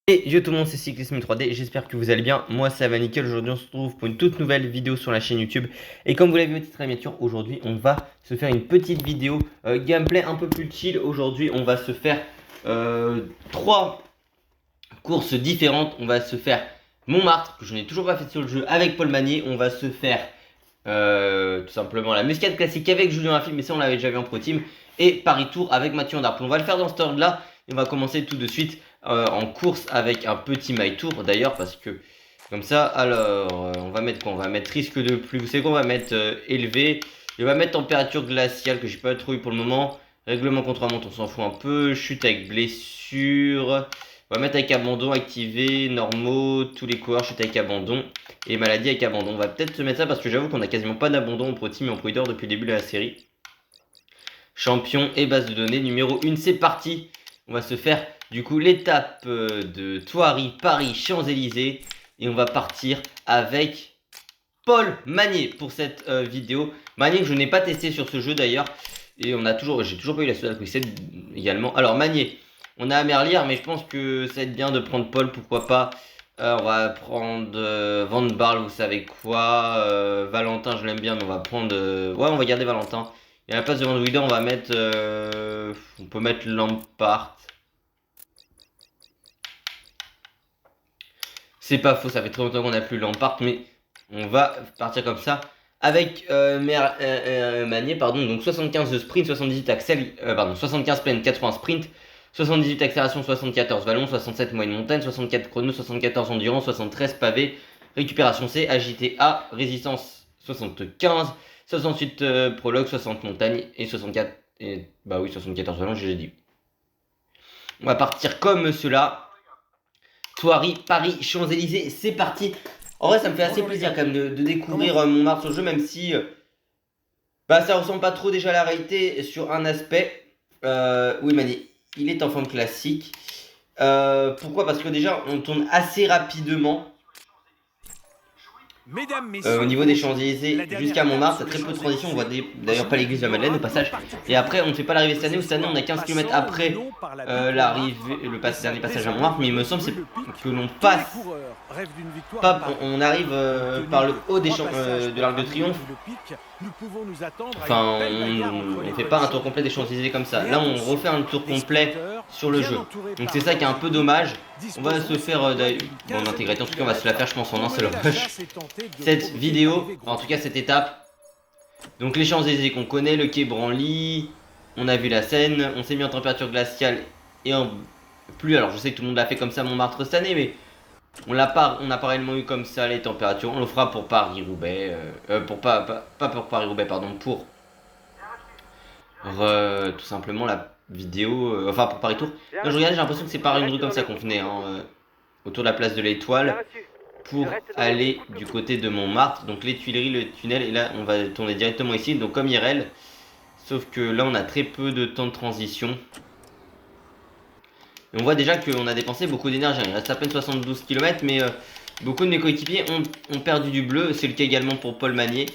Et yo tout le monde, c'est Cyclisme 3D, j'espère que vous allez bien, moi ça va nickel. Aujourd'hui on se retrouve pour une toute nouvelle vidéo sur la chaîne YouTube. Et comme vous l'avez vu au titre de la miniature, aujourd'hui on va se faire une petite vidéo gameplay un peu plus chill. Aujourd'hui on va se faire 3 courses différentes. On va se faire Montmartre, que je n'ai toujours pas fait sur le jeu, avec Paul Magnier. On va se faire tout simplement la Muscat classique avec Julien Lafille, mais ça on l'avait déjà vu en Pro Team. Et Paris Tour avec Mathieu Van Der Poel. On va le faire dans cet ordre là. Et on va commencer tout de suite en course avec un petit My Tour d'ailleurs, parce que comme ça, alors on va mettre quoi? On va mettre risque de pluie, vous savez quoi? On va mettre élevé, et on va mettre température glaciale que j'ai pas trouvé pour le moment. Règlement contre la montre, on s'en fout un peu. Chute avec blessure, on va mettre avec abandon activé, normaux, tous les coureurs chute avec abandon, et maladie avec abandon. On va peut-être se mettre ça parce que j'avoue qu'on a quasiment pas d'abandon en Pro Team et en Pro Leader depuis le début de la série. Champion et base de données numéro 1, c'est parti. On va se faire du coup l'étape de Thoiry, Paris, Champs-Élysées. Et on va partir avec Paul Magnier pour cette vidéo. Magnier que je n'ai pas testé sur ce jeu d'ailleurs. Et j'ai toujours pas eu la Soda Quickset également. Alors Magnier, on a Merlier, mais je pense que ça va être bien de prendre Paul, pourquoi pas. On va prendre Van Barle, vous savez quoi. Valentin, je l'aime bien, mais on va prendre... ouais, on va garder Valentin. Et à la place de Van Wider, on va mettre... on peut mettre Lampard. C'est pas faux, ça fait très longtemps qu'on n'a plus Lampard, mais on va partir comme ça. Avec Magnier, pardon, donc 75 de sprint, 78 75 pleine, 80 sprint, 78 accélération, 74 vallon, 67 moyenne montagne, 64 chrono, 74 endurance, 73 pavé, récupération C, agité A, résistance 75, 68 prologue, 60 montagne et 64, et bah oui, 74 vallon, j'ai dit. On va partir comme cela. Thoiry, Paris, Champs-Élysées, c'est parti. En vrai, ça me fait assez plaisir quand même de découvrir Montmartre sur le jeu, même si bah, ça ressemble pas trop déjà à la réalité sur un aspect. Oui, Mani, il est en forme classique. Pourquoi? Parce que déjà, on tourne assez rapidement. Au niveau des Champs-Élysées jusqu'à Montmartre, c'est très peu de transition. On voit d'ailleurs pas l'église de la Madeleine au passage. Et après, on ne fait pas l'arrivée cette année. Cette année, on a 15 km après l'arrivée, dernier passage à Montmartre. Mais il me semble que l'on passe. On arrive par le haut de l'Arc de Triomphe. Enfin, on ne fait pas un tour complet des Champs-Élysées comme ça. Là, on refait un tour complet sur le jeu. Donc c'est ça qui est un peu dommage. On va se faire bon, en intégralité, en tout cas on va se la faire je pense en un seul rush. Cette vidéo, en tout cas cette étape. Donc les Champs-Élysées qu'on connaît, le quai Branly, on a vu la Seine, on s'est mis en température glaciale et en pluie. Alors je sais que tout le monde l'a fait comme ça Montmartre cette année, mais on n'a pas réellement eu comme ça les températures. On le fera pour Paris-Roubaix, pas pour Paris-Roubaix, pardon, pour tout simplement la vidéo, enfin pour Paris Tour. Quand je regarde, j'ai l'impression que c'est par une rue comme ça qu'on venait, hein, autour de la place de l'Étoile, pour aller du côté de Montmartre. Donc les Tuileries, le tunnel, et là on va tourner directement ici, donc comme IRL. Sauf que là on a très peu de temps de transition. Et on voit déjà qu'on a dépensé beaucoup d'énergie. Il reste à peine 72 km, mais beaucoup de mes coéquipiers ont perdu du bleu. C'est le cas également pour Paul Magnier.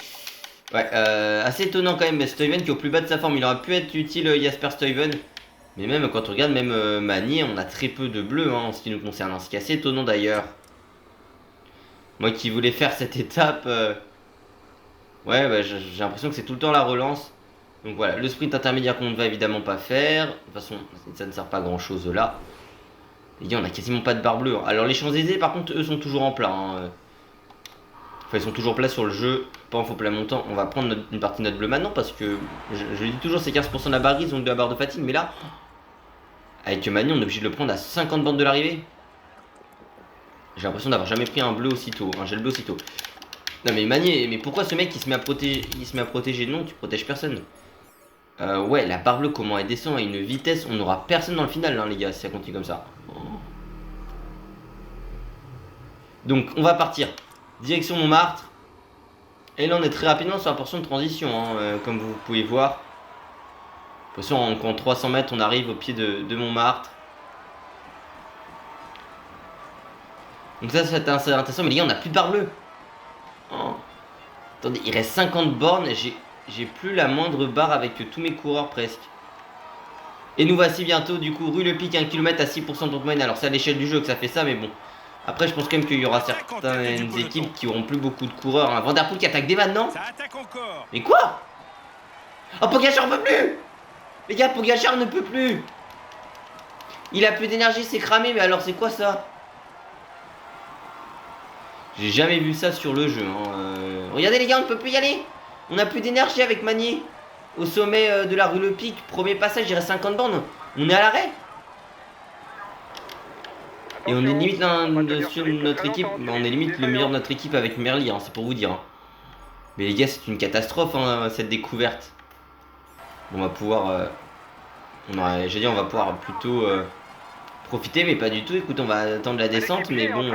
Ouais, assez étonnant quand même, Stuyven qui est au plus bas de sa forme. Il aurait pu être utile, Jasper Stuyven. Mais même quand on regarde, même Magnier, on a très peu de bleu hein, en ce qui nous concerne. Hein, ce qui est assez étonnant d'ailleurs. Moi qui voulais faire cette étape, ouais, bah, j'ai l'impression que c'est tout le temps la relance. Donc voilà, le sprint intermédiaire qu'on ne va évidemment pas faire. De toute façon, ça ne sert pas à grand chose là. Les gars, on a quasiment pas de barre bleue. Hein. Alors les Champs-Élysées, par contre, eux sont toujours en plat. Hein. Enfin, ils sont toujours plats sur le jeu, pas en faux plat montant. On va prendre une partie de notre bleu maintenant parce que je dis toujours c'est 15% de la barre grise, donc de la barre de fatigue. Mais là, avec Magny, on est obligé de le prendre à 50 bandes de l'arrivée. J'ai l'impression d'avoir jamais pris un bleu aussitôt, un gel bleu aussitôt. Non mais Magny, mais pourquoi ce mec il se met à protéger? Non, tu protèges personne. Ouais, la barre bleue, comment elle descend à une vitesse, on n'aura personne dans le final, hein, les gars, si ça continue comme ça. Donc, on va partir. Direction Montmartre. Et là, on est très rapidement sur la portion de transition, hein, comme vous pouvez voir. De toute façon, en 300 mètres, on arrive au pied de Montmartre. Donc ça, c'est intéressant. Mais les gars, on n'a plus de barre bleue. Oh. Attendez, il reste 50 bornes. J'ai plus la moindre barre avec tous mes coureurs presque. Et nous voici bientôt du coup rue Le Pic 1 km à 6% de moyenne. Alors c'est à l'échelle du jeu que ça fait ça, mais bon. Après je pense quand même qu'il y aura certaines équipes qui auront plus beaucoup de coureurs. Hein. Van Der Poel qui attaque des maintenant. Mais quoi? Oh, Pogacar ne peut plus. Les gars, Pogacar ne peut plus. Il a plus d'énergie, c'est cramé, mais alors c'est quoi ça? J'ai jamais vu ça sur le jeu. Hein. Regardez les gars, on ne peut plus y aller. On n'a plus d'énergie avec Magnier. Au sommet de la rue Le Pic, premier passage, il reste 50 bornes. On est à l'arrêt. Et on est limite sur notre équipe. On est limite le meilleur de notre équipe avec Merlier, hein, c'est pour vous dire. Hein. Mais les gars, c'est une catastrophe hein, cette découverte. On va pouvoir. J'ai dit, on va pouvoir plutôt profiter, mais pas du tout. Écoute, on va attendre la descente, mais bon.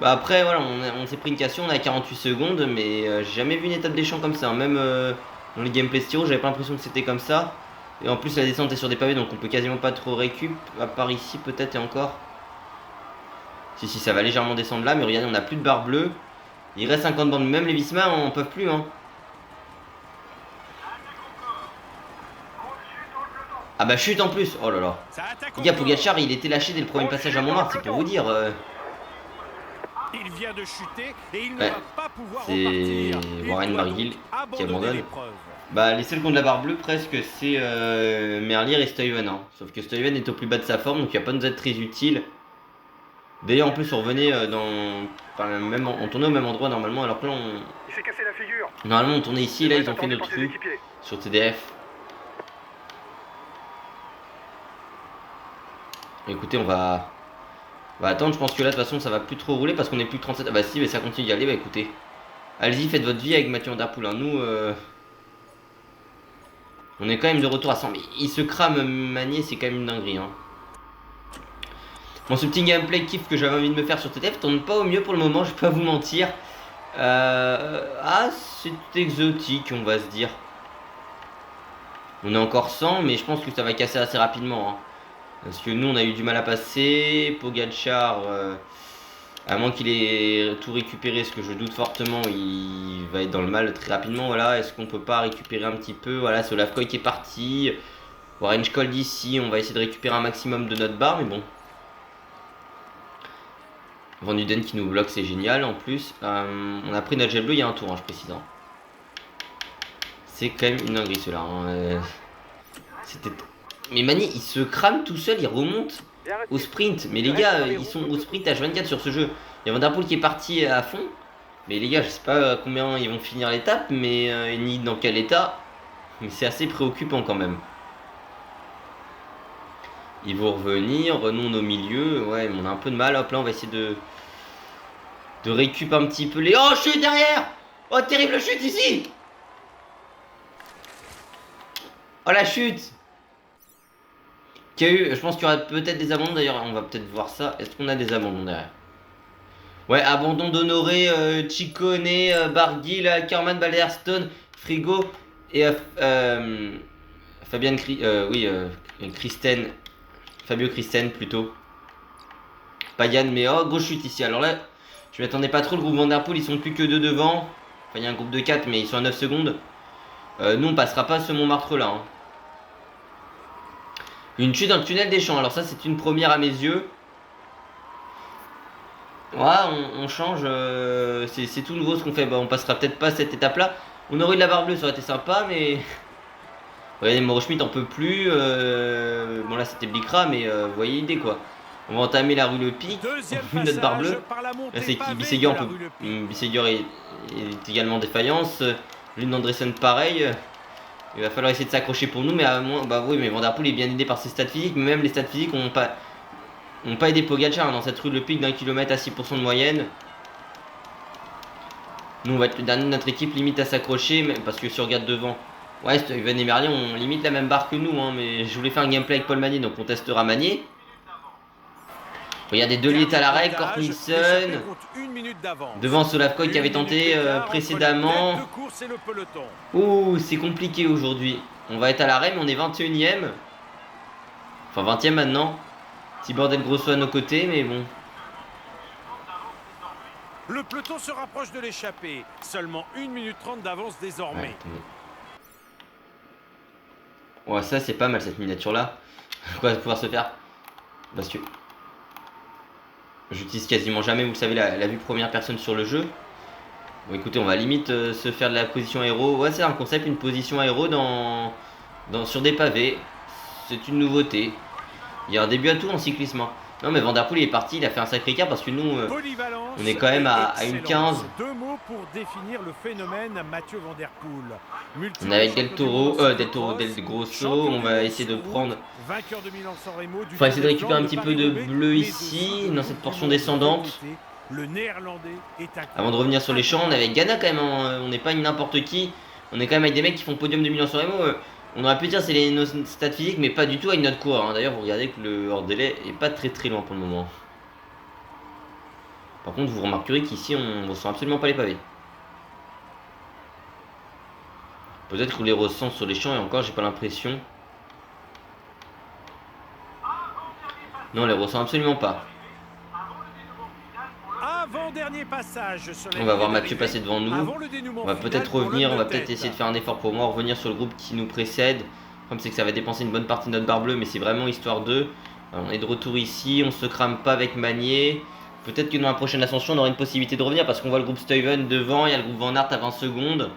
Bah après, voilà, on s'est pris une cassure, on est à 48 secondes, mais j'ai jamais vu une étape des champs comme ça. Hein. Même dans les gameplay styro, j'avais pas l'impression que c'était comme ça. Et en plus, la descente est sur des pavés, donc on peut quasiment pas trop récup. À part ici, peut-être et encore. Si, ça va légèrement descendre là, mais regardez, on a plus de barre bleue. Il reste 50 bandes, même les Visma, on peut plus. Hein. Ah bah chute en plus, oh là là. Les gars, Pogacar, il était lâché dès le premier passage à Montmartre, c'est pour vous dire. Il vient de chuter et il ne va pas pouvoir repartir. C'est Warren Barguil qui abandonne. Bah les seuls qui ont de la barre bleue presque c'est Merlier et Stuyven. Hein. Sauf que Stuyven est au plus bas de sa forme, donc il va pas nous être très utile. D'ailleurs en plus on revenait on tournait au même endroit normalement, alors que là il s'est cassé la figure. Normalement on tournait ici, là ils ont fait notre trou sur TDF. Écoutez, on va attendre, je pense que là de toute façon ça va plus trop rouler parce qu'on est plus de 37. Ah bah si, mais ça continue d'y aller, bah écoutez. Allez-y, faites votre vie avec Mathieu Van Der Poel. Hein. Nous, on est quand même de retour à 100. Mais il se crame Magnier, c'est quand même une dinguerie. Hein. Bon, ce petit gameplay kiff que j'avais envie de me faire sur TTF tourne pas au mieux pour le moment, je vais pas vous mentir. Ah, c'est exotique, on va se dire. On est encore 100, mais je pense que ça va casser assez rapidement. Hein. Parce que nous, on a eu du mal à passer. Pogacar, à moins qu'il ait tout récupéré, ce que je doute fortement, il va être dans le mal très rapidement. Voilà, est-ce qu'on peut pas récupérer un petit peu? Voilà, c'est Olafkoy qui est parti. Warren Scholl ici, on va essayer de récupérer un maximum de notre barre, mais bon. Van Duden qui nous bloque, c'est génial en plus. On a pris notre gel bleu il y a un tour, hein, je précise. Hein. C'est quand même une dinguerie ceux-là. Hein. C'était. Mais Magnier, il se crame tout seul, il remonte au sprint. Mais les gars, ils sont au sprint H24 sur ce jeu. Il y a Van Der Poel qui est parti à fond. Mais les gars, je sais pas combien ils vont finir l'étape, mais ni dans quel état. Mais c'est assez préoccupant quand même. Ils vont revenir, nous on est au milieu. Ouais, mais on a un peu de mal. Hop là, on va essayer de récup un petit peu les... Oh, chute derrière! Oh, terrible chute ici! Oh, la chute! Qu'il y a eu, je pense qu'il y aura peut-être des abandons d'ailleurs, on va peut-être voir ça. Est-ce qu'on a des abandons derrière? Ouais, abandon d'Honoré, Ciccone, Barguil, Ackermann, Balderstone, Frigo et Fabian Christen, Fabio Christen plutôt. Payan, mais oh, grosse chute ici. Alors là, je m'attendais pas trop, le groupe Van Der Poel, ils sont plus que 2 devant. Enfin, il y a un groupe de 4, mais ils sont à 9 secondes. Nous, on passera pas ce Montmartre là. Hein. Une chute dans le tunnel des champs. Alors ça, c'est une première à mes yeux. Ouais, on change. C'est tout nouveau ce qu'on fait. Bah, on passera peut-être pas cette étape-là. On aurait eu de la barre bleue, ça aurait été sympa, mais... Regardez, Mauro Schmitt en peut plus. Bon, là, c'était Bicra, mais vous voyez l'idée, quoi. On va entamer la rue Le Pic. Notre barre bleue. Là, c'est qui Bisséguer, Bisséguer est également défaillance. L'une d'Andresen, pareil. Il va falloir essayer de s'accrocher pour nous, mais à moins, bah oui, mais Van Der Poel est bien aidé par ses stats physiques, mais même les stats physiques n'ont pas aidé Pogacar hein, dans cette rue Le Pic d'1 km à 6% de moyenne. Nous on va être le dernier de notre équipe limite à s'accrocher, parce que si on regarde devant, ouais, Stuyven et Merlier on limite la même barre que nous, hein, mais je voulais faire un gameplay avec Paul Magnier, donc on testera Magnier. Regardez, Deliet à l'arrêt, Kort Nielsen. Devant Olafkoy qui avait tenté précédemment. Ouh, c'est compliqué aujourd'hui. On va être à l'arrêt, mais on est 21ème. Enfin, 20ème maintenant. Petit bordel grosso à nos côtés, mais bon. Le peloton se rapproche de l'échappée. Seulement 1 minute 30 d'avance désormais. Ouais, ça c'est pas mal cette miniature là. Quoi va pouvoir se faire? Parce que j'utilise quasiment jamais, vous le savez, la vue première personne sur le jeu. Bon écoutez, on va limite se faire de la position aéro. Ouais, c'est un concept, une position aéro sur des pavés. C'est une nouveauté. Il y a un début à tout en cyclisme, hein. Non mais Van Der Poel il est parti, il a fait un sacré écart parce que nous on est quand même à une 15. Deux mots pour définir le phénomène Mathieu Van Der Poel. On est avec Del Grosso, on va essayer de prendre. Il faudra essayer de récupérer un petit peu de bleu ici, dans cette portion descendante. Avant de revenir sur les champs, on est avec Ghana quand même, hein. On n'est pas n'importe qui. On est quand même avec des mecs qui font podium de Milan-San Remo. On aurait pu dire c'est nos stats physiques, mais pas du tout avec notre coureur, hein. D'ailleurs, vous regardez que le hors délai est pas très loin pour le moment. Par contre, vous remarquerez qu'ici, on ne ressent absolument pas les pavés. Peut-être qu'on les ressent sur les champs, et encore, j'ai pas l'impression. Non, on les ressent absolument pas. Avant-dernier passage. On va voir Mathieu passer devant nous. On va peut-être revenir, on va peut-être essayer de faire un effort pour moi, revenir sur le groupe qui nous précède. Le problème c'est que ça va dépenser une bonne partie de notre barre bleue, mais c'est vraiment histoire d'eux. On est de retour ici, on se crame pas avec Magnier. Peut-être que dans la prochaine ascension on aura une possibilité de revenir parce qu'on voit le groupe Stuyven devant, il y a le groupe Van Aert à 20 secondes.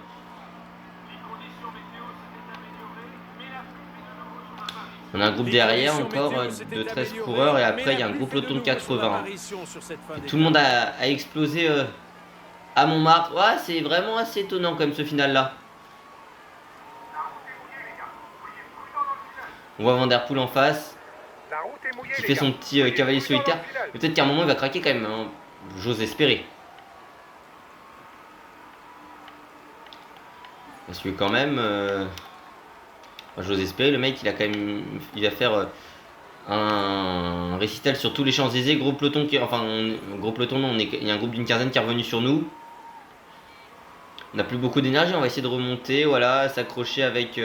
On a un groupe derrière encore de 13 coureurs et après il y a un groupe peloton de 80. Et tout le monde a explosé à Montmartre. Ouais, c'est vraiment assez étonnant comme ce final là. On voit Van Der Poel en face qui fait son petit cavalier solitaire. Peut-être qu'à un moment il va craquer quand même, hein. J'ose espérer. Parce que quand même... j'ose espérer, le mec il va faire un récital sur tous les Champs-Élysées, gros peloton gros peloton non, il y a un groupe d'une quinzaine qui est revenu sur nous. On n'a plus beaucoup d'énergie, on va essayer de remonter, voilà, s'accrocher avec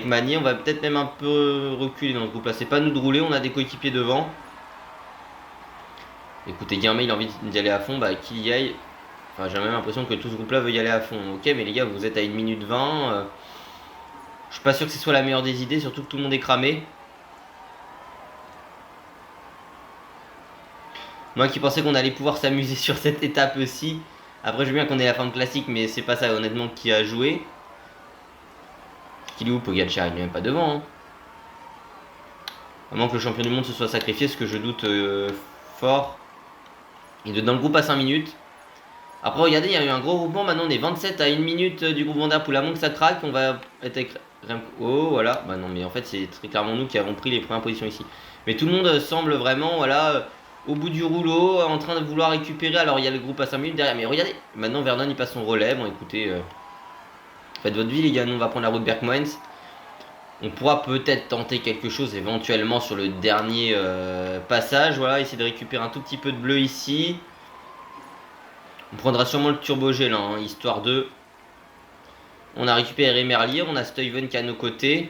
Magnier, on va peut-être même un peu reculer dans ce groupe là, c'est pas nous de rouler, on a des coéquipiers devant. Écoutez, Guilherme il a envie d'y aller à fond, bah qu'il y aille. Enfin j'ai même l'impression que tout ce groupe là veut y aller à fond. Ok mais les gars vous êtes à 1 minute 20. Je suis pas sûr que ce soit la meilleure des idées, surtout que tout le monde est cramé. Moi qui pensais qu'on allait pouvoir s'amuser sur cette étape-ci. Après je veux bien qu'on ait la fin de classique, mais c'est pas ça honnêtement qui a joué. Qu'il est où Pogacar? Il n'est même pas devant, hein. À moins que le champion du monde se soit sacrifié, ce que je doute fort. Il est dans le groupe à 5 minutes. Après regardez, il y a eu un gros groupement, maintenant on est 27 à 1 minute du groupe Van Der Poel. À moins que ça craque, on va être avec... Oh voilà, bah non mais en fait c'est très clairement nous qui avons pris les premières positions ici. Mais tout le monde semble vraiment voilà au bout du rouleau, en train de vouloir récupérer. Alors il y a le groupe à 5 minutes derrière, mais regardez, maintenant Vernon il passe son relais. Bon écoutez, faites votre vie les gars, nous on va prendre la route Berkmoens. On pourra peut-être tenter quelque chose éventuellement sur le dernier passage, voilà, essayer de récupérer un tout petit peu de bleu ici. On prendra sûrement le turbogel, hein, histoire de... On a récupéré Merlier, on a Stuyven qui est à nos côtés.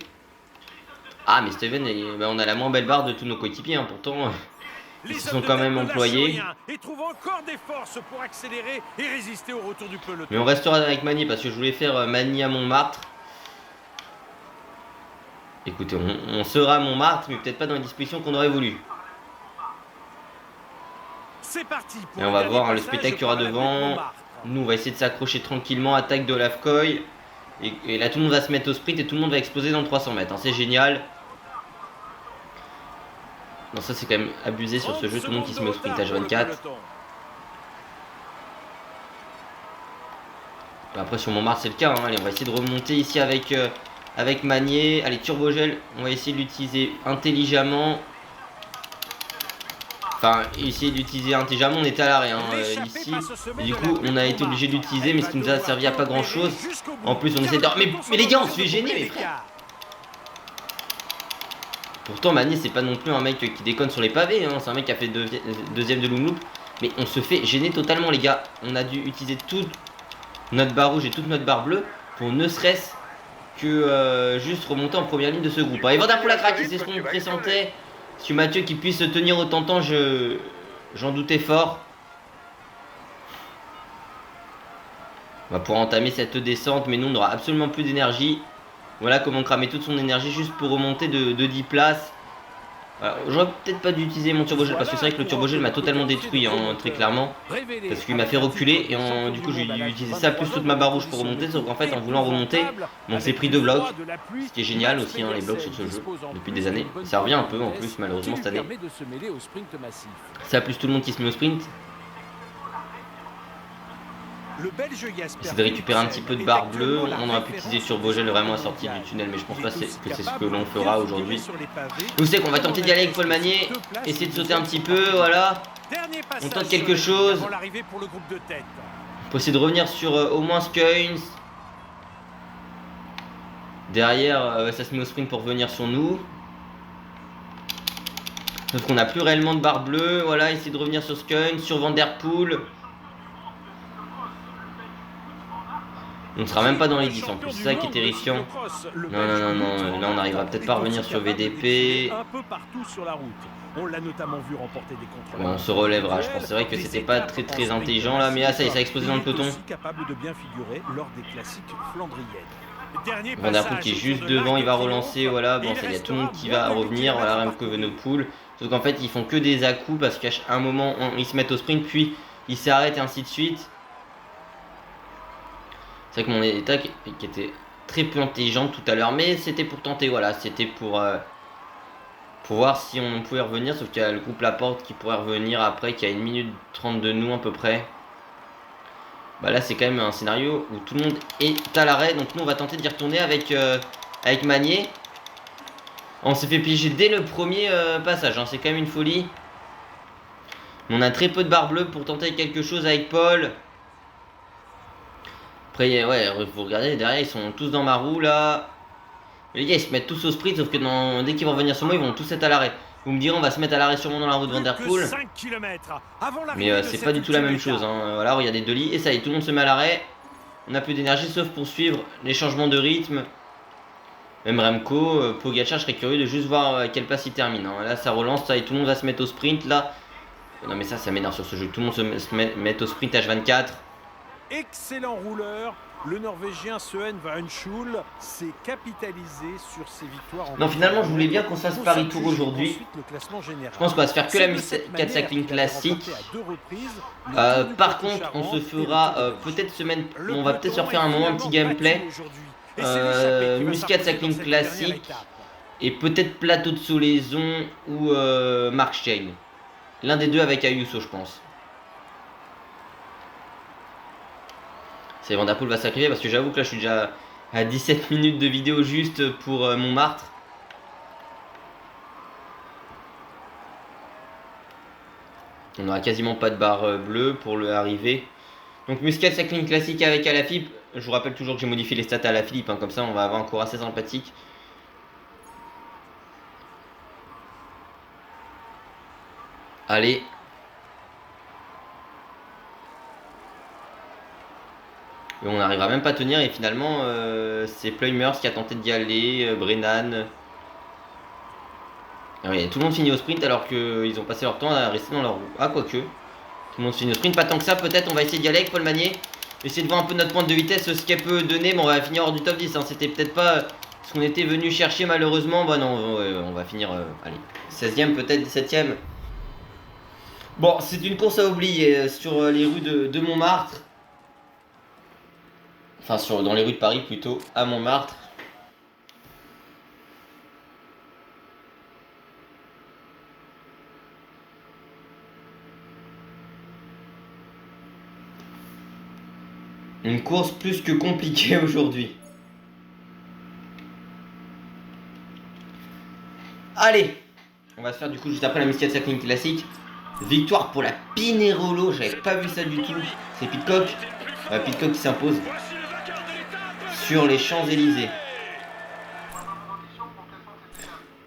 Ah mais Stuyven, bah, on a la moins belle barre de tous nos coéquipiers, hein, pourtant ils se sont quand même employés. Mais on restera avec Magnier parce que je voulais faire Magnier à Montmartre. Écoutez, on sera à Montmartre, mais peut-être pas dans les dispositions qu'on aurait voulu. Et on va voir hein, le spectacle qu'il y aura devant. Nous on va essayer de s'accrocher tranquillement, attaque de Olafkoy. Et là tout le monde va se mettre au sprint et tout le monde va exploser dans le 300 mètres, hein. C'est génial. Non ça c'est quand même abusé sur ce jeu, tout le monde qui se met au sprint à 24. Après sur Montmartre c'est le cas, hein. Allez on va essayer de remonter ici avec Magnier. Allez turbogel, on va essayer de l'utiliser intelligemment. Enfin, essayer d'utiliser intelligemment, on était à l'arrêt hein, ici. Et du coup, on a été obligé de l'utiliser, mais ce qui nous a servi à pas grand chose. En plus, on essaie de... Mais les gars, on se fait gêner, mes frères. Pourtant, Magnier, c'est pas non plus un mec qui déconne sur les pavés, hein. C'est un mec qui a fait deuxième de Loomloop. Mais on se fait gêner totalement, les gars. On a dû utiliser toute notre barre rouge et toute notre barre bleue pour ne serait-ce que juste remonter en première ligne de ce groupe. Et Van Der Poel a craqué, c'est ce qu'on pressentait. Si Mathieu qui puisse se tenir autant de temps, j'en doutais fort. On va pouvoir entamer cette descente, mais nous on n'aura absolument plus d'énergie. Voilà comment cramer toute son énergie juste pour remonter de 10 places. Voilà, j'aurais peut-être pas dû utiliser mon turbogel parce que c'est vrai que le turbogel m'a totalement détruit, hein, très clairement. Parce qu'il m'a fait reculer et du coup j'ai utilisé ça plus toute ma barre rouge pour remonter. Sauf qu'en fait en voulant remonter, on s'est pris 2 blocs. Ce qui est génial aussi, hein, les blocs sur ce jeu depuis des années. Ça revient un peu en plus malheureusement cette année. Ça plus tout le monde qui se met au sprint. C'est de récupérer un petit peu de barre bleue. On aurait pu utiliser turbogel vraiment à sortir du tunnel, mais je pense pas que c'est ce que l'on fera aujourd'hui. Vous savez qu'on va tenter d'y aller avec Paul Magnier, essayer de sauter un petit peu, voilà. On tente quelque chose. On peut essayer de revenir sur au moins Skynes. Derrière, ça se met au sprint pour venir sur nous. Sauf qu'on n'a plus réellement de barre bleue. Voilà, essayer de revenir sur Skynes, sur Van Der Poel. On ne sera même pas dans les 10 en plus, c'est ça qui est terrifiant. Non, là on n'arrivera peut-être pas à revenir sur VDP. Bon, on se relèvera, je pense. C'est vrai que c'était pas très intelligent là, mais là ça y est, ça a explosé dans le peloton. Van Der Poel qui est juste devant, il va relancer, voilà. Bon, ça y a tout le monde qui va revenir, voilà, Remco Evenepoel. Sauf qu'en fait, ils font que des à-coups parce qu'à un moment, ils se mettent au sprint, puis ils s'arrêtent et ainsi de suite. C'est vrai que mon état qui était très peu intelligent tout à l'heure, mais c'était pour tenter, voilà, c'était pour voir si on pouvait revenir, sauf qu'il y a le groupe Laporte qui pourrait revenir après, qui a 1 minute 30 de nous à peu près. Bah là c'est quand même un scénario où tout le monde est à l'arrêt, donc nous on va tenter d'y retourner avec Magnier. On s'est fait piéger dès le premier passage, hein, c'est quand même une folie. On a très peu de barre bleue pour tenter quelque chose avec Paul. Après, ouais, vous regardez, derrière, ils sont tous dans ma roue, là. Les gars, ils se mettent tous au sprint, sauf que dès qu'ils vont revenir sur moi, ils vont tous être à l'arrêt. Vous me direz, on va se mettre à l'arrêt sûrement dans la route de Van Der Poel. Mais c'est pas du tout la même chose, hein. Voilà, regardez Deli, et ça y est, tout le monde se met à l'arrêt. On n'a plus d'énergie, sauf pour suivre les changements de rythme. Même Remco, Pogacar, je serais curieux de juste voir à quelle place il termine, hein. Là, ça relance, ça y est, tout le monde va se mettre au sprint, là. Non, mais ça m'énerve sur ce jeu. Tout le monde se met au sprint H24. Excellent rouleur, le Norvégien Søren Vanschul s'est capitalisé sur ses victoires. Non, finalement, je voulais bien qu'on se fasse Paris Tour aujourd'hui. Je pense qu'on va se faire que la Muscat Cycling classique. Par contre, on se fera peut-être semaine. On va peut-être se refaire un petit gameplay. Muscat Cycling classique et peut-être Plateau de Solaison ou Mark Chain. L'un des deux avec Ayuso, je pense. C'est Van Der Poel va sacrifier parce que j'avoue que là je suis déjà à 17 minutes de vidéo juste pour Montmartre. On n'aura quasiment pas de barre bleue pour le arriver. Donc Muscat Cycling classique avec Alaphilippe. Je vous rappelle toujours que j'ai modifié les stats à Alaphilippe, hein, comme ça on va avoir un cours assez sympathique. Allez. Et on n'arrivera même pas à tenir et finalement c'est Pluymers qui a tenté d'y aller, Brennan. Oui, tout le monde finit au sprint alors qu'ils ont passé leur temps à rester dans leur roue. Ah, quoique. Tout le monde finit au sprint, pas tant que ça, peut-être on va essayer d'y aller avec Paul Magnier. Essayer de voir un peu notre pointe de vitesse, ce qu'elle peut donner, mais on va finir hors du top 10. Hein. C'était peut-être pas ce qu'on était venu chercher malheureusement. Bah non, on va finir, allez, 16ème peut-être, 17ème. Bon, c'est une course à oublier sur les rues de Montmartre. Enfin, dans les rues de Paris plutôt, à Montmartre. Une course plus que compliquée aujourd'hui. Allez, on va se faire du coup juste après la Muscat Cycling classique. Victoire pour la Pinerolo, j'avais pas vu ça du tout. C'est Pidcock. Pidcock qui s'impose sur les Champs-Élysées.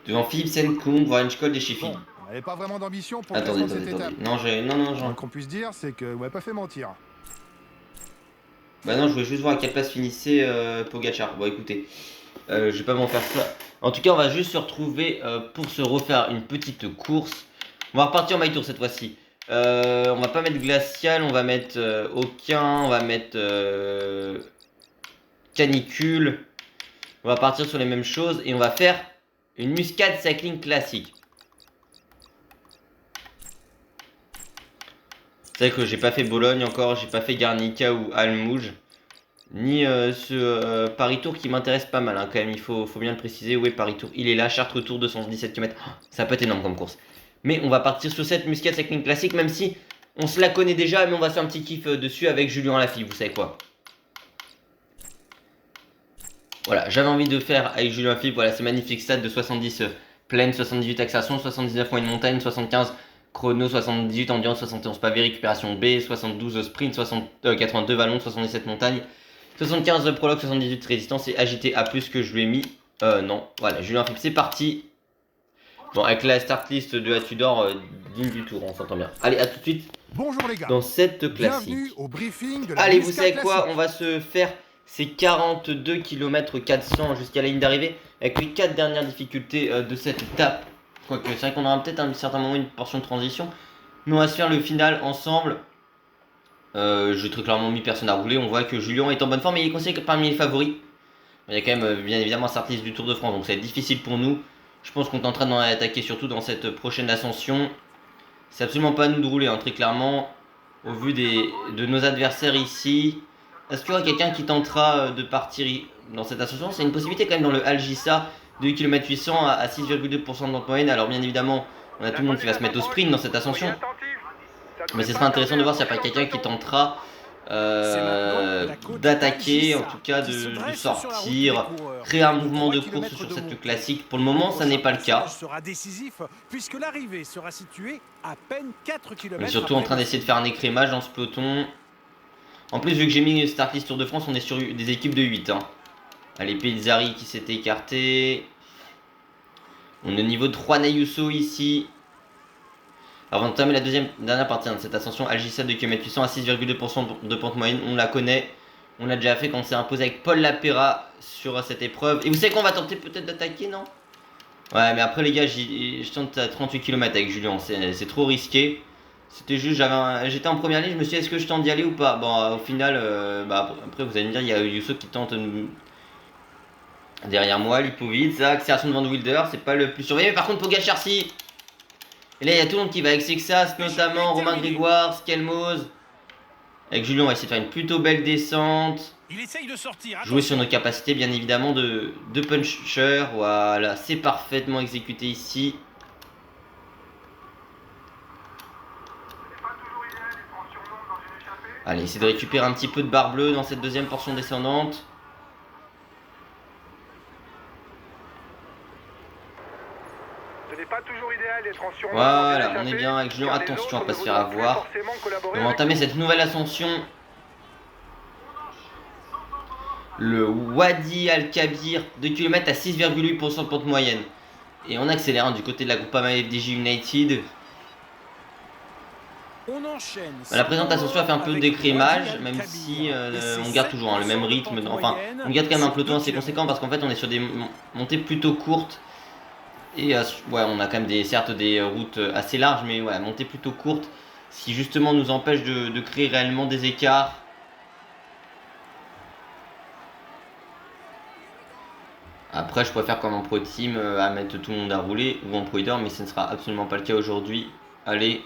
Devant Philipsen, Koum, Vorenschkold et Sheffield. On n'avait pas vraiment d'ambition pour attendez. Non, Ce qu'on puisse dire, c'est que vous m'avez pas fait mentir. Bah non, je voulais juste voir à quelle place finissait Pogacar. Bon, écoutez, je vais pas m'en faire ça. En tout cas, on va juste se retrouver pour se refaire une petite course. On va repartir en my tour cette fois-ci. On va pas mettre glacial, on va mettre aucun, on va mettre canicule. On va partir sur les mêmes choses et on va faire une Muscat Cycling classique. C'est vrai que j'ai pas fait Bologne encore, j'ai pas fait Garnica ou Almouge. Ni ce Paris Tour qui m'intéresse pas mal hein, quand même, il faut bien le préciser. Oui, Paris Tour, il est là, Chartres Tour 217 km. Oh, ça peut être énorme comme course. Mais on va partir sur cette Muscat Cycling classique, même si on se la connaît déjà, mais on va se faire un petit kiff dessus avec Julien Lafille, vous savez quoi. Voilà, j'avais envie de faire avec Julien Lafille, voilà, ces magnifiques stats de 70 plaine, 78 accélération, 79 moyenne montagne, 75 chrono, 78 endurance, 71 pavé, récupération B, 72 sprint, 82 vallon, 77 montagne, 75 prologue, 78 résistance et agité A+, que je lui ai mis. Non, voilà, Julien Lafille, c'est parti. Bon, avec la start list de la Tudor, digne du tour, on s'entend bien. Allez, à tout de suite. Bonjour les gars. Dans cette classique. Bienvenue au briefing de la Allez, vous Muscat savez quoi, classique. on va se faire ces 42 km 400 jusqu'à la ligne d'arrivée avec les 4 dernières difficultés de cette étape. Quoique, c'est vrai qu'on aura peut-être à un certain moment une portion de transition. Mais on va se faire le final ensemble. J'ai très clairement mis personne à rouler. On voit que Julien est en bonne forme et il est considéré parmi les favoris. Il y a quand même bien évidemment un start list du Tour de France, donc ça va être difficile pour nous. Je pense qu'on est en train d'en attaquer surtout dans cette prochaine ascension. C'est absolument pas à nous de rouler, hein, très clairement. Au vu de nos adversaires ici. Est-ce qu'il y aura quelqu'un qui tentera de partir dans cette ascension? C'est une possibilité quand même dans le Algisa de 8 km 800 à 6,2% de notre moyenne. Alors bien évidemment, on a tout le monde qui va se mettre au sprint dans cette ascension. Mais ce sera intéressant de voir s'il n'y a pas quelqu'un qui tentera d'attaquer, en tout cas de sortir, créer un mouvement de course sur cette classique. Pour le moment, ça n'est pas le cas. Sera décisif puisque l'arrivée sera située à peine 4 km. On est surtout en train d'essayer de faire un écrémage dans ce peloton. En plus, vu que j'ai mis une start list Tour de France, on est sur des équipes de 8. Hein. Allez, Pelzari qui s'est écarté. On est au niveau de Juan Ayuso ici. Avant d'entamer la dernière partie de cette ascension, Algisa de km 800 à 6,2% de pente moyenne, on la connaît. On l'a déjà fait quand on s'est imposé avec Paul Lapera sur cette épreuve. Et vous savez qu'on va tenter peut-être d'attaquer, non? Ouais, mais après les gars, je tente à 38 km avec Julien, c'est trop risqué. C'était juste, j'étais en première ligne, je me suis dit est-ce que je tente d'y aller ou pas? Bon, au final, après vous allez me dire, il y a Yusso qui tente derrière moi, Lipovic, ça, accélération de Van Wilder, c'est pas le plus surveillé. Mais par contre, Pogacar, si. Et là, il y a tout le monde qui va avec Sexas, notamment Romain Grégoire, Skelmoz. Avec Julien, on va essayer de faire une plutôt belle descente. Il essaye de sortir. Jouer sur nos capacités, bien évidemment, de puncher. Voilà, c'est parfaitement exécuté ici. Allez, essayer de récupérer un petit peu de barre bleue dans cette deuxième portion descendante. Voilà, on est bien avec Julien. Attention à pas se faire avoir. On va entamer cette nouvelle ascension. Le Wadi Al-Kabir, 2 km à 6,8% de pente moyenne. Et on accélère du côté de la Groupama FDJ United. La présente ascension a fait un peu de décrémage, même si on garde toujours le même rythme. Enfin, on garde quand même un peloton assez conséquent parce qu'en fait on est sur des montées plutôt courtes. Et ouais, on a quand même certes des routes assez larges, mais ouais, montées plutôt courtes. Ce qui justement nous empêche de créer réellement des écarts. Après, je préfère comme en Pro Team à mettre tout le monde à rouler ou en Pro Leader, mais ce ne sera absolument pas le cas aujourd'hui. Allez.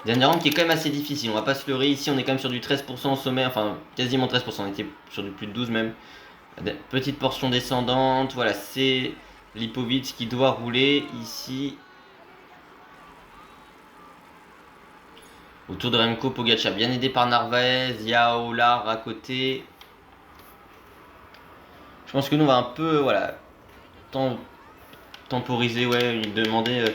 Dernière rampe qui est quand même assez difficile, on va pas se leurrer. Ici, on est quand même sur du 13% au sommet, enfin quasiment 13%, on était sur du plus de 12 même. Petite portion descendante, voilà, c'est Lipovic qui doit rouler ici. Autour de Remco, Pogacar, bien aidé par Narvaez, Yao, Lar à côté. Je pense que nous on va un peu, voilà, temporiser, ouais, demander...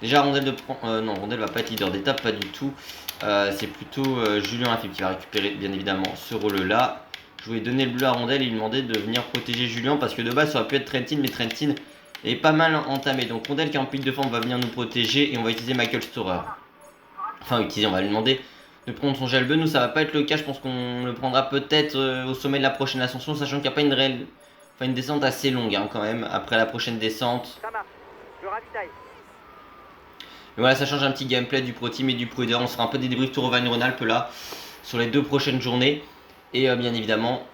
déjà Rondel non, Rondel va pas être leader d'étape, pas du tout. C'est plutôt Julien Lafille qui va récupérer bien évidemment ce rôle-là. Je voulais donner le bleu à Rondel et lui demander de venir protéger Julien parce que de base ça aurait pu être Trentin, mais Trentin est pas mal entamé. Donc Rondel qui est en pic de forme va venir nous protéger et on va utiliser Michael Storer. Enfin on va lui demander de prendre son gel bleu. Nous ça va pas être le cas, je pense qu'on le prendra peut-être au sommet de la prochaine ascension, sachant qu'il n'y a pas une réelle... Enfin une descente assez longue hein, quand même, après la prochaine descente. Ça marche, je ravitaille. Mais voilà, ça change un petit gameplay du Pro Team et du Pro Leader. On sera un peu des débriefs Tour Auvergne-Rhône-Alpes là, sur les 2 prochaines journées. Et bien évidemment,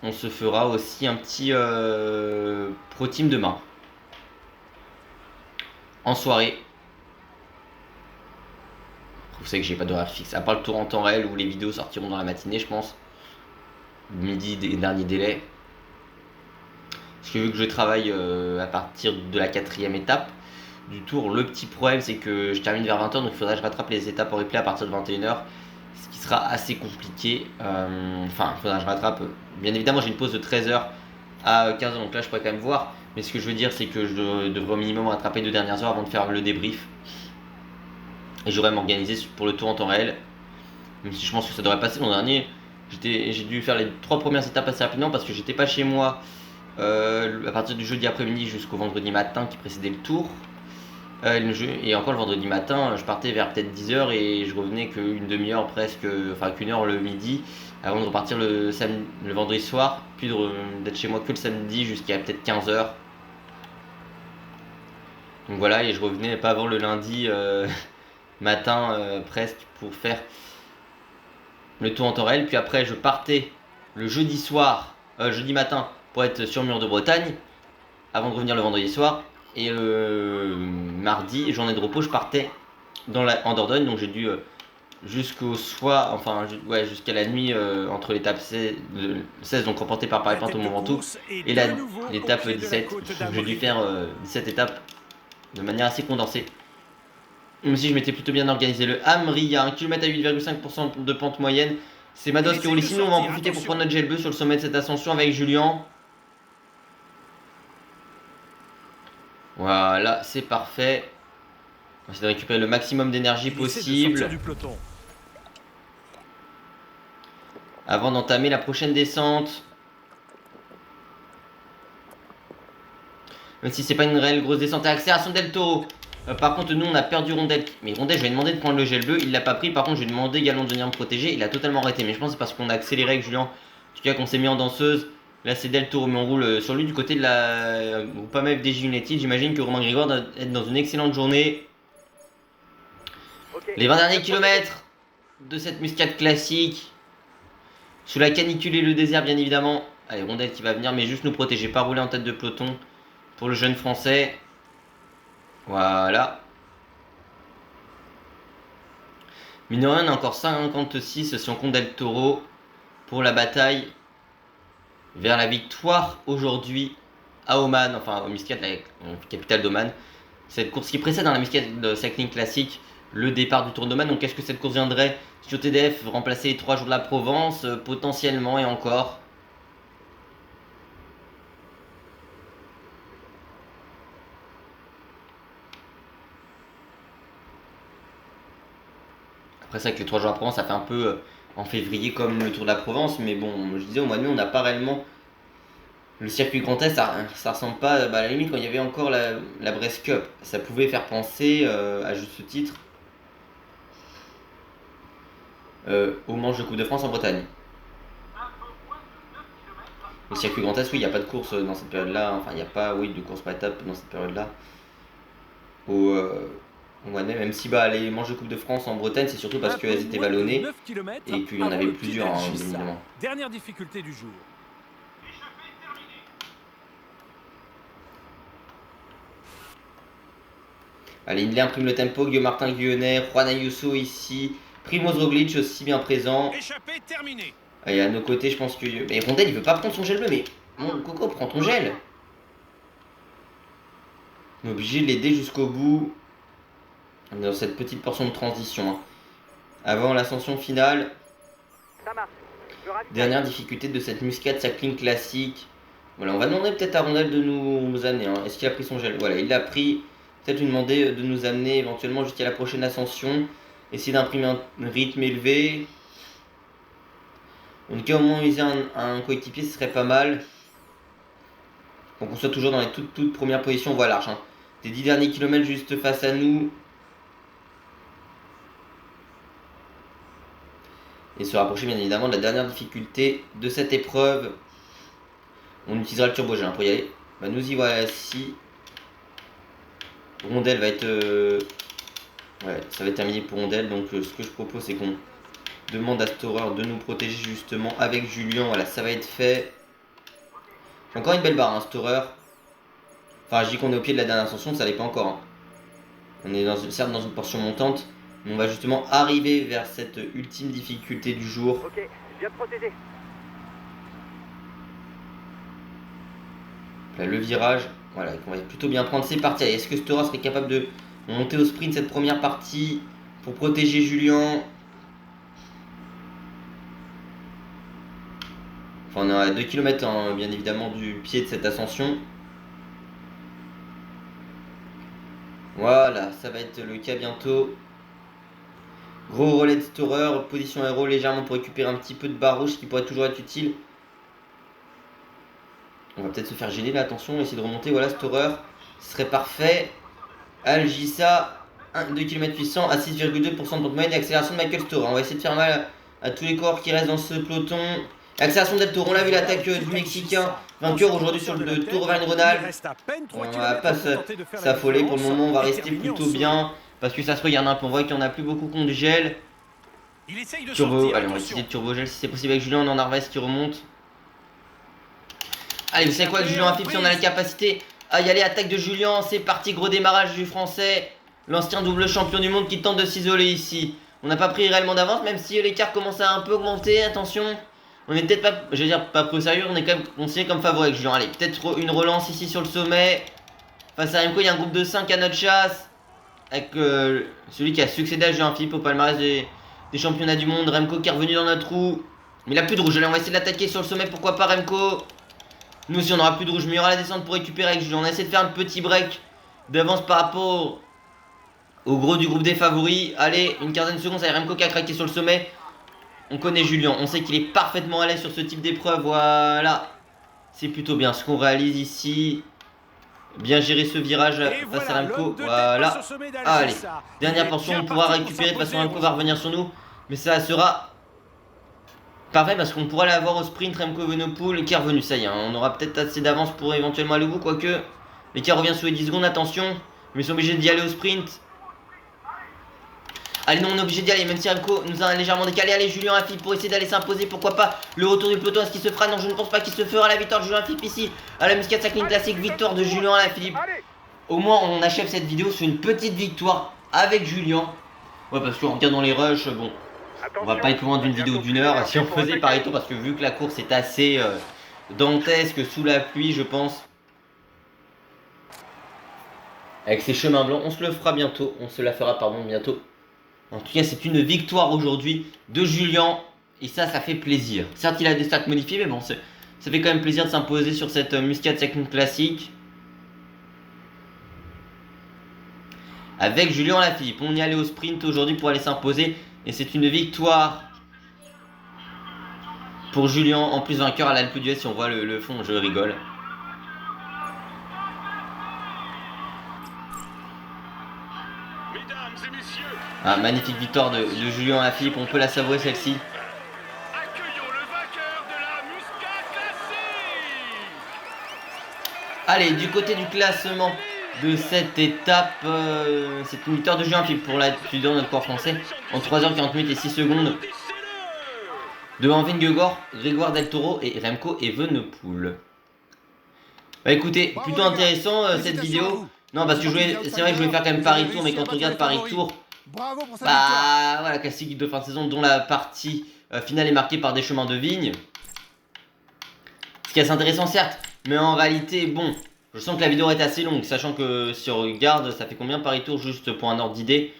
on se fera aussi un petit pro team demain. En soirée. Vous savez que j'ai pas d'horaire fixe, à part le tour en temps réel où les vidéos sortiront dans la matinée, je pense. Midi, dernier délai. Parce que vu que je travaille à partir de la 4e étape du tour, le petit problème c'est que je termine vers 20h, donc il faudrait que je rattrape les étapes en replay à partir de 21h, ce qui sera assez compliqué. Enfin, il faudra que je rattrape. Bien évidemment, j'ai une pause de 13h à 15h, donc là je pourrais quand même voir. Mais ce que je veux dire, c'est que je devrais au minimum rattraper 2 dernières heures avant de faire le débrief. Et j'aurais m'organiser pour le tour en temps réel. Même si je pense que ça devrait passer. L'an dernier, j'ai dû faire les 3 premières étapes assez rapidement parce que j'étais pas chez moi à partir du jeudi après-midi jusqu'au vendredi matin qui précédait le tour. Et encore le vendredi matin, je partais vers peut-être 10h et je revenais qu'une demi-heure presque, enfin qu'une heure le midi, avant de repartir le vendredi soir, puis d'être chez moi que le samedi jusqu'à peut-être 15h. Donc voilà, et je revenais pas avant le lundi matin presque pour faire le tour en temps réel. Puis après, je partais le jeudi soir, jeudi matin pour être sur Mur de Bretagne, avant de revenir le vendredi soir. Et mardi, journée de repos, je partais en Dordogne, donc j'ai dû jusqu'au soir, enfin ouais, jusqu'à la nuit entre l'étape 16, donc remportée par Paris-Pente au Mont Ventoux, et l'étape 17. J'ai dû faire 17 étapes de manière assez condensée. Même si je m'étais plutôt bien organisé. Le Hamri, il y a 1 km à 8,5% de pente moyenne. C'est Mados qui roule ici. Nous, on va en profiter pour prendre notre gel bleu sur le sommet de cette ascension avec Julien. Voilà, c'est parfait. On va essayer de récupérer le maximum d'énergie possible avant d'entamer la prochaine descente. Même si c'est pas une réelle grosse descente. Accélération del Toro. Par contre, nous on a perdu Rondel. Mais Rondel, je lui ai demandé de prendre le gel bleu, il l'a pas pris. Par contre, je lui ai demandé également de venir me protéger. Il a totalement arrêté. Mais je pense que c'est parce qu'on a accéléré avec Julien. En tout cas, qu'on s'est mis en danseuse. Là, c'est Del Toro, mais on roule sur lui du côté de la Groupama FDJ United. J'imagine que Romain Grégoire doit être dans une excellente journée. Les 20 derniers kilomètres de cette muscade classique. Sous la canicule et le désert, bien évidemment. Allez, Rondel qui va venir, mais juste nous protéger. Pas rouler en tête de peloton pour le jeune français. Voilà. Mine de rien, on a encore 56 si on compte Del Toro pour la bataille vers la victoire aujourd'hui à Oman, enfin au Muscat, la capitale d'Oman. Cette course qui précède dans la Muscat de Cycling Classique, le départ du Tour d'Oman. Donc est-ce que cette course viendrait sur TDF remplacer les 3 jours de la Provence? Potentiellement, et encore. Après ça, avec les 3 jours à Provence, ça fait un peu en février comme le Tour de la Provence. Mais bon, je disais, au mois de mai, on n'a pas réellement... Le circuit Grand Est, ça ressemble pas... à la limite, quand il y avait encore la Brest Cup, ça pouvait faire penser, à juste titre, au manche de Coupe de France en Bretagne. Le circuit Grand Est, oui, il n'y a pas de course dans cette période-là. Enfin, il n'y a pas, oui, de course par étape dans cette période-là. Même si les manches de Coupe de France en Bretagne, c'est surtout parce qu'elles étaient vallonnées et qu'il y en avait plusieurs, hein, évidemment. Dernière difficulté du jour. Allez, il imprime le tempo. Guillaume Martin, Guillonnet, Juan Ayuso ici. Primoz Roglic aussi bien présent. Échappé terminé. Allez, à nos côtés, je pense que... Mais Rondel, il veut pas prendre son gel bleu, mais... Mon Coco, prends ton gel. On est obligé de l'aider jusqu'au bout. Dans cette petite portion de transition. Hein. Avant l'ascension finale. Dernière difficulté de cette Muscat Cycling Classique. Voilà, on va demander peut-être à Rondel de nous amener. Hein. Est-ce qu'il a pris son gel? Voilà, il l'a pris. Peut-être lui demander de nous amener éventuellement jusqu'à la prochaine ascension. Essayer d'imprimer un rythme élevé. En tout cas, au moins viser un coéquipier, ce serait pas mal. Donc on soit toujours dans les toutes premières positions. On voit l'arche. Hein. Les 10 derniers kilomètres juste face à nous. Et se rapprocher bien évidemment de la dernière difficulté de cette épreuve. On utilisera le turbogène pour y aller. Bah, nous y voici. Rondel va être... Ouais, ça va être terminé pour Rondel. Donc ce que je propose, c'est qu'on demande à Storer de nous protéger justement avec Julien. Voilà, ça va être fait. Encore une belle barre, hein, Storer. Enfin, je dis qu'on est au pied de la dernière ascension, ça l'est pas encore. Hein. On est certes dans une portion montante, mais on va justement arriver vers cette ultime difficulté du jour. Ok, bien protégé. Là, le virage, voilà, qu'on va plutôt bien prendre. C'est parti. Est-ce que Storer serait capable de monter au sprint cette première partie pour protéger Julien? Enfin, on est à 2 km hein, bien évidemment du pied de cette ascension. Voilà, ça va être le cas bientôt. Gros relais de Storer, position aéro légèrement pour récupérer un petit peu de barre rouge qui pourrait toujours être utile. On va peut-être se faire gêner là, attention, essayer de remonter, voilà Storer, ce serait parfait. Algissa, 2 km 800 à 6,2% de pente moyenne et accélération de Michael Storer. On va essayer de faire mal à tous les corps qui restent dans ce peloton. Accélération d'El Toro, on l'a vu l'attaque du Mexicain, vainqueur aujourd'hui sur le Tour Auvergne-Rhône-Alpes. On va pas s'affoler pour le moment, on va rester plutôt bien. Parce que ça se regarde un peu, on voit qu'il n'y en a plus beaucoup qui ont du gel. Turbo, allez on va essayer de turbo gel si c'est possible avec Julien, on en Narvaez qui remonte. Allez, vous savez quoi, avec Julien Lafilippe, si on a la capacité à y aller, attaque de Julien, c'est parti, gros démarrage du français. L'ancien double champion du monde qui tente de s'isoler ici. On n'a pas pris réellement d'avance, même si l'écart commence à un peu augmenter, attention. On est peut-être pas, je vais dire pas pris au sérieux, on est quand même considéré comme favori avec Julien. Allez, peut-être une relance ici sur le sommet. Face à Remco, il y a un groupe de 5 à notre chasse. Avec celui qui a succédé à Julien Lafilippe au palmarès des championnats du monde. Remco qui est revenu dans notre roue. Mais il a plus de rouge, allez on va essayer de l'attaquer sur le sommet, pourquoi pas Remco. Nous aussi on aura plus de rouge, mais il y aura la descente pour récupérer avec Julien. On a essayé de faire un petit break d'avance par rapport au gros du groupe des favoris. Allez, une quinzaine de secondes, ça y est Remco qui a craqué sur le sommet. On connaît Julien, on sait qu'il est parfaitement à l'aise sur ce type d'épreuve, voilà. C'est plutôt bien ce qu'on réalise ici. Bien gérer ce virage face à Remco, voilà. Allez, dernière portion, on pourra récupérer, de toute façon Remco va revenir sur nous. Mais ça sera parfait parce qu'on pourra l'avoir au sprint, Remco Evenepoel qui est revenu, ça y est. Hein, on aura peut-être assez d'avance pour éventuellement aller au bout, quoique. L'écart revient sous les 10 secondes, attention. Mais ils sont obligés d'y aller au sprint. Allez, non, on est obligé d'y aller, même si Remco nous a légèrement décalé. Allez, Julien Lafilippe pour essayer d'aller s'imposer, pourquoi pas. Le retour du peloton, est-ce qu'il se fera? Non, je ne pense pas qu'il se fera. La victoire de Julien Lafilippe ici à la Muscat Cycling Classic, victoire de Julien Lafilippe. Au moins, on achève cette vidéo sur une petite victoire avec Julien. Ouais, parce qu'en regardant les rushs, bon, on va pas être loin d'une vidéo d'une heure. Si on faisait pareil tour, parce que vu que la course est assez dantesque sous la pluie, je pense. Avec ces chemins blancs, on se le fera bientôt. On se la fera, pardon, bientôt. En tout cas, c'est une victoire aujourd'hui de Julien. Et ça fait plaisir. Certes, il a des stats modifiés, mais bon, ça fait quand même plaisir de s'imposer sur cette Muscat Cycling Classic. Avec Julien Lafilippe. On y allait au sprint aujourd'hui pour aller s'imposer. Et c'est une victoire pour Julien. En plus, vainqueur à l'Alpe d'Huez. Si on voit le fond, je rigole. Ah, magnifique victoire de Julien Lafilippe, on peut la savourer celle-ci. Accueillons le vainqueur de la Muscat Classic. Allez, du côté du classement de cette étape, c'est une victoire de Julien Lafilippe pour l'étudiant de notre corps français en 3h40 minutes et 6 secondes. Devant Vingegaard, Grégoire Del Toro et Remco Evenepoel. Bah écoutez, plutôt intéressant cette vidéo. Non, parce que c'est vrai que je voulais faire quand même Paris Tour, mais quand on regarde Paris Tour, Bravo pour sa victoire. voilà, classique de fin de saison dont la partie finale est marquée par des chemins de vigne. Ce qui est assez intéressant certes, mais en réalité, bon, je sens que la vidéo est assez longue, sachant que si on regarde, ça fait combien Paris Tour, juste pour un ordre d'idée.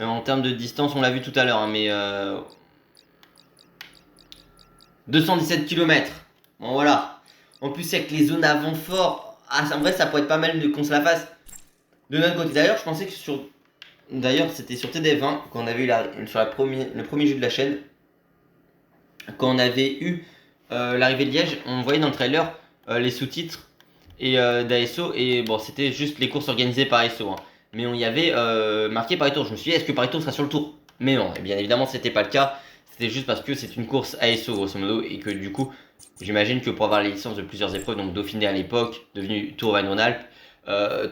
En termes de distance, on l'a vu tout à l'heure, hein, mais 217 km. Bon voilà. En plus avec les zones avant fort, en vrai ça pourrait être pas mal qu'on se la fasse de notre côté. D'ailleurs, je pensais que c'était sur TDF1 quand on avait eu sur le premier jeu de la chaîne, quand on avait eu l'arrivée de Liège, on voyait dans le trailer les sous-titres et d'ASO, et bon, c'était juste les courses organisées par ASO, hein. Mais on y avait marqué Paris Tour. Je me suis dit, est-ce que Paris Tour sera sur le tour? Mais non, et bien évidemment, c'était pas le cas. C'était juste parce que c'est une course ASO grosso modo, et que du coup, j'imagine que pour avoir les licences de plusieurs épreuves, donc Dauphiné à l'époque, devenu Tour Auvergne-Rhône-Alpes,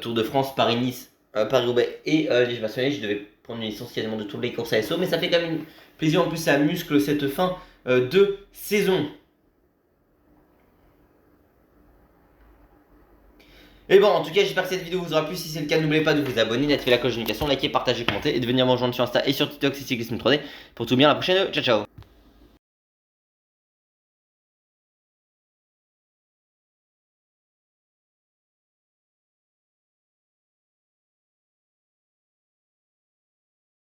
Tour de France, Paris-Nice, Paris-Roubaix et Liège-Bastogne, je devais prendre une licence quasiment de toutes les courses ASO, mais ça fait quand même plaisir, en plus ça muscle cette fin de saison. Et bon, en tout cas, j'espère que cette vidéo vous aura plu. Si c'est le cas, n'oubliez pas de vous abonner, d'activer la cloche de notification, liker, partager, commenter et de venir me rejoindre sur Insta et sur TikTok, c'est Cyclisme 3D pour tout bien la prochaine. Ciao ciao.